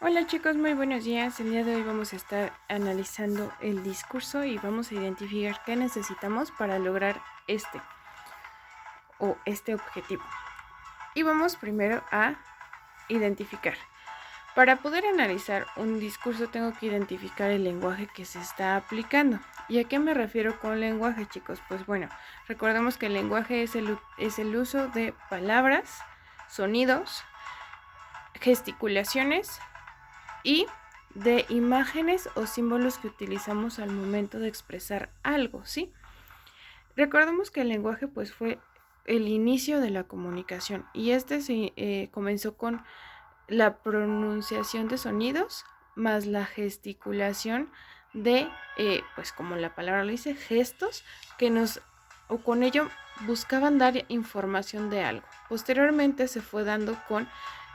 Hola chicos, muy buenos días. El día de hoy vamos a estar analizando el discurso y vamos a identificar qué necesitamos para lograr este objetivo. Y vamos primero a identificar. Para poder analizar un discurso tengo que identificar el lenguaje que se está aplicando. ¿Y a qué me refiero con lenguaje, chicos? Pues bueno, recordemos que el lenguaje es el uso de palabras, sonidos, gesticulaciones y de imágenes o símbolos que utilizamos al momento de expresar algo, ¿sí? Recordemos que el lenguaje pues fue el inicio de la comunicación y se comenzó con la pronunciación de sonidos más la gesticulación de, pues como la palabra lo dice, gestos que nos o con ello buscaban dar información de algo. Posteriormente se fue dando con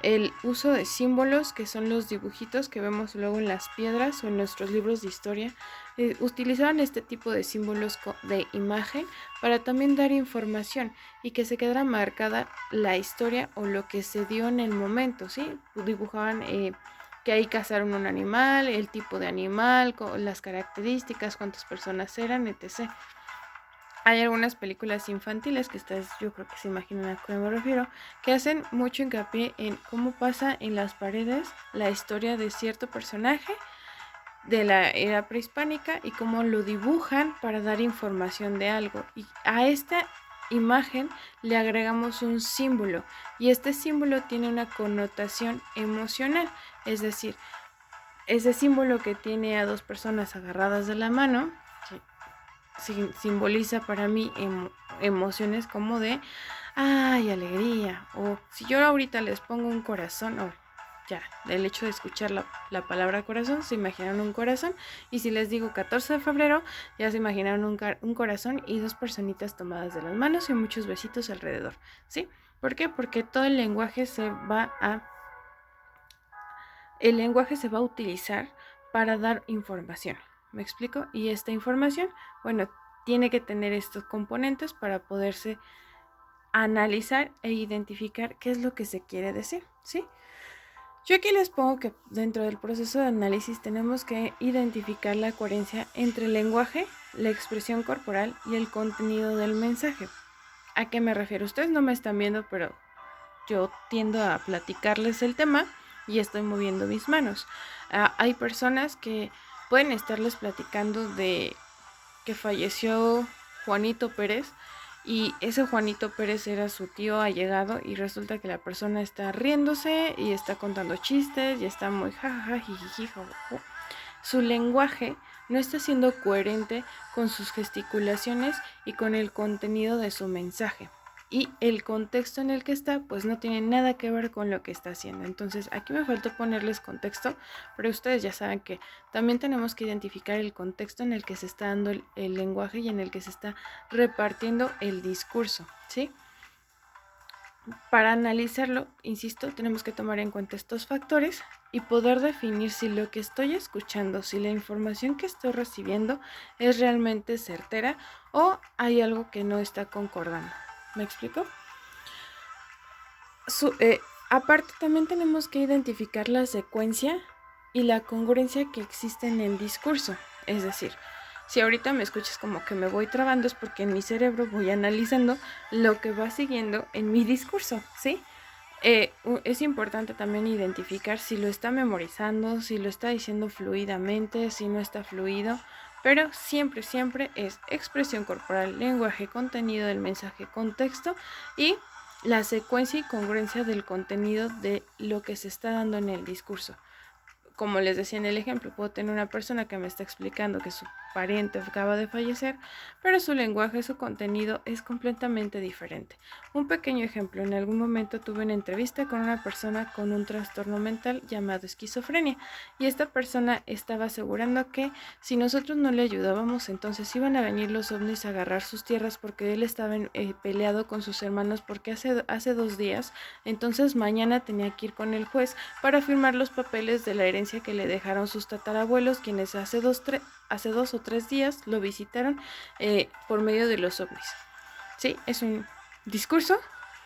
el uso de símbolos, que son los dibujitos que vemos luego en las piedras o en nuestros libros de historia. Utilizaban este tipo de símbolos de imagen para también dar información y que se quedara marcada la historia o lo que se dio en el momento, ¿sí? Dibujaban que ahí cazaron un animal, el tipo de animal, las características, cuántas personas eran, etc. Hay algunas películas infantiles que ustedes yo creo que se imaginan a qué me refiero, que hacen mucho hincapié en cómo pasa en las paredes la historia de cierto personaje de la era prehispánica y cómo lo dibujan para dar información de algo. Y a esta imagen le agregamos un símbolo y este símbolo tiene una connotación emocional, es decir, ese símbolo que tiene a dos personas agarradas de la mano simboliza para mí emociones como de ay, alegría, o si yo ahorita les pongo un corazón, o ya, el hecho de escuchar la palabra corazón, se imaginan un corazón, y si les digo 14 de febrero, ya se imaginaron un corazón y dos personitas tomadas de las manos y muchos besitos alrededor, ¿sí? ¿Por qué? Porque todo el lenguaje se va a utilizar para dar información, ¿me explico? Y esta información, bueno, tiene que tener estos componentes para poderse analizar e identificar qué es lo que se quiere decir, ¿sí? Yo aquí les pongo que dentro del proceso de análisis tenemos que identificar la coherencia entre el lenguaje, la expresión corporal y el contenido del mensaje. ¿A qué me refiero? Ustedes no me están viendo, pero yo tiendo a platicarles el tema y estoy moviendo mis manos. Hay personas que pueden estarles platicando de que falleció Juanito Pérez y ese Juanito Pérez era su tío allegado y resulta que la persona está riéndose y está contando chistes y está muy jajaja, jijiji, jajaja. Su lenguaje no está siendo coherente con sus gesticulaciones y con el contenido de su mensaje. Y el contexto en el que está, pues no tiene nada que ver con lo que está haciendo. Entonces, aquí me faltó ponerles contexto, pero ustedes ya saben que también tenemos que identificar el contexto en el que se está dando el lenguaje y en el que se está repartiendo el discurso, ¿sí? Para analizarlo, insisto, tenemos que tomar en cuenta estos factores y poder definir si lo que estoy escuchando, si la información que estoy recibiendo es realmente certera o hay algo que no está concordando. ¿Me explico? Aparte, también tenemos que identificar la secuencia y la congruencia que existe en el discurso. Es decir, si ahorita me escuchas como que me voy trabando es porque en mi cerebro voy analizando lo que va siguiendo en mi discurso, ¿sí? Es importante también identificar si lo está memorizando, si lo está diciendo fluidamente, si no está fluido, pero siempre, siempre es expresión corporal, lenguaje, contenido del mensaje, contexto y la secuencia y congruencia del contenido de lo que se está dando en el discurso. Como les decía en el ejemplo, puedo tener una persona que me está explicando que su pariente acaba de fallecer, pero su lenguaje, su contenido es completamente diferente. Un pequeño ejemplo, en algún momento tuve una entrevista con una persona con un trastorno mental llamado esquizofrenia y esta persona estaba asegurando que si nosotros no le ayudábamos, entonces iban a venir los ovnis a agarrar sus tierras porque él estaba peleado con sus hermanos porque hace 2 días, entonces mañana tenía que ir con el juez para firmar los papeles de la herencia que le dejaron sus tatarabuelos, quienes hace 2 o 3 días lo visitaron por medio de los ovnis. Sí, es un discurso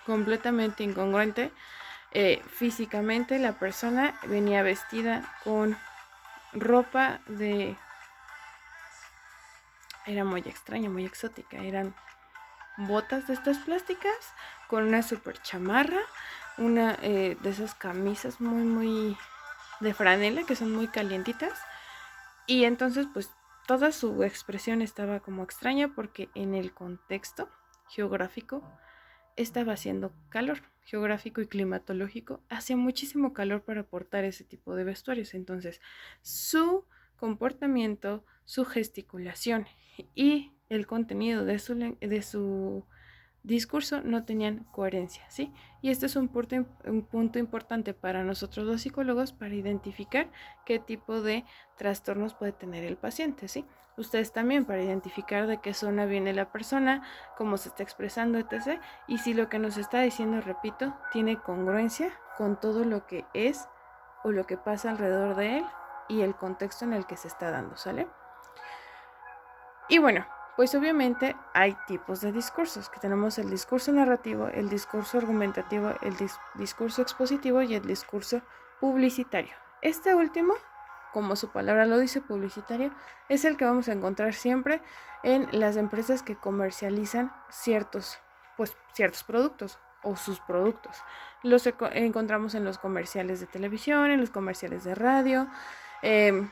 completamente incongruente, físicamente la persona venía vestida con ropa era muy extraña, muy exótica, eran botas de estas plásticas con una super chamarra, una de esas camisas muy de franela que son muy calientitas, y entonces pues toda su expresión estaba como extraña porque en el contexto geográfico estaba haciendo calor, geográfico y climatológico, hacía muchísimo calor para portar ese tipo de vestuarios. Entonces, su comportamiento, su gesticulación y el contenido de su discurso no tenían coherencia, ¿sí? Y este es un punto importante para nosotros los psicólogos para identificar qué tipo de trastornos puede tener el paciente, ¿sí? Ustedes también para identificar de qué zona viene la persona, cómo se está expresando, etc. Y si lo que nos está diciendo, repito, tiene congruencia con todo lo que es o lo que pasa alrededor de él y el contexto en el que se está dando, ¿sale? Y bueno, pues obviamente hay tipos de discursos, que tenemos el discurso narrativo, el discurso argumentativo, el discurso expositivo y el discurso publicitario. Este último, como su palabra lo dice, publicitario, es el que vamos a encontrar siempre en las empresas que comercializan ciertos productos o sus productos. Los encontramos en los comerciales de televisión, en los comerciales de radio, en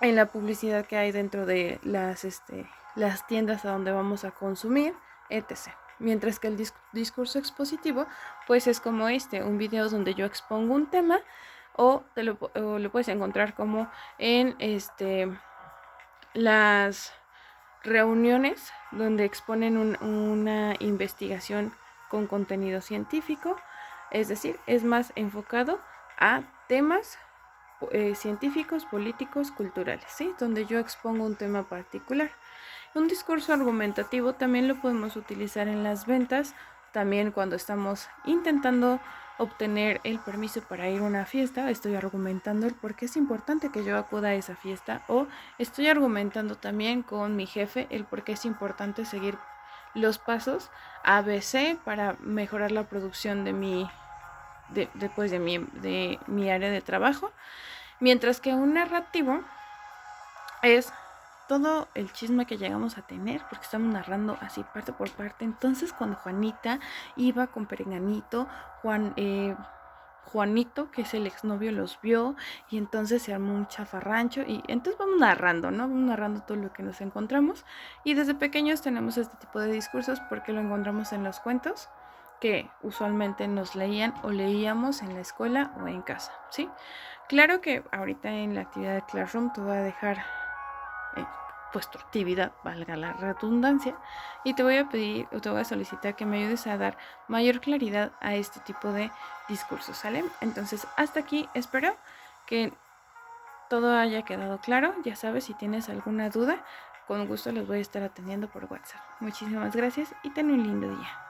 la publicidad que hay dentro de las tiendas a donde vamos a consumir, etc. Mientras que el discurso expositivo, pues es como un video donde yo expongo un tema o lo puedes encontrar como en las reuniones donde exponen una investigación con contenido científico, es decir, es más enfocado a temas científicos, políticos, culturales, ¿sí? Donde yo expongo un tema particular. Un discurso argumentativo también lo podemos utilizar en las ventas, también cuando estamos intentando obtener el permiso para ir a una fiesta, estoy argumentando el por qué es importante que yo acuda a esa fiesta, o estoy argumentando también con mi jefe el por qué es importante seguir los pasos ABC para mejorar la producción de mi área de trabajo. Mientras que un narrativo es todo el chisme que llegamos a tener, porque estamos narrando así parte por parte. Entonces, cuando Juanita iba con Perenganito, Juanito, que es el exnovio, los vio y entonces se armó un chafarrancho y entonces vamos narrando, ¿no? Vamos narrando todo lo que nos encontramos, y desde pequeños tenemos este tipo de discursos porque lo encontramos en los cuentos que usualmente nos leían o leíamos en la escuela o en casa, ¿sí? Claro que ahorita en la actividad de Classroom te voy a dejar pues tu actividad, valga la redundancia, y te voy a pedir o te voy a solicitar que me ayudes a dar mayor claridad a este tipo de discursos, ¿sale? Entonces, hasta aquí, espero que todo haya quedado claro. Ya sabes, si tienes alguna duda, con gusto los voy a estar atendiendo por WhatsApp. Muchísimas gracias y ten un lindo día.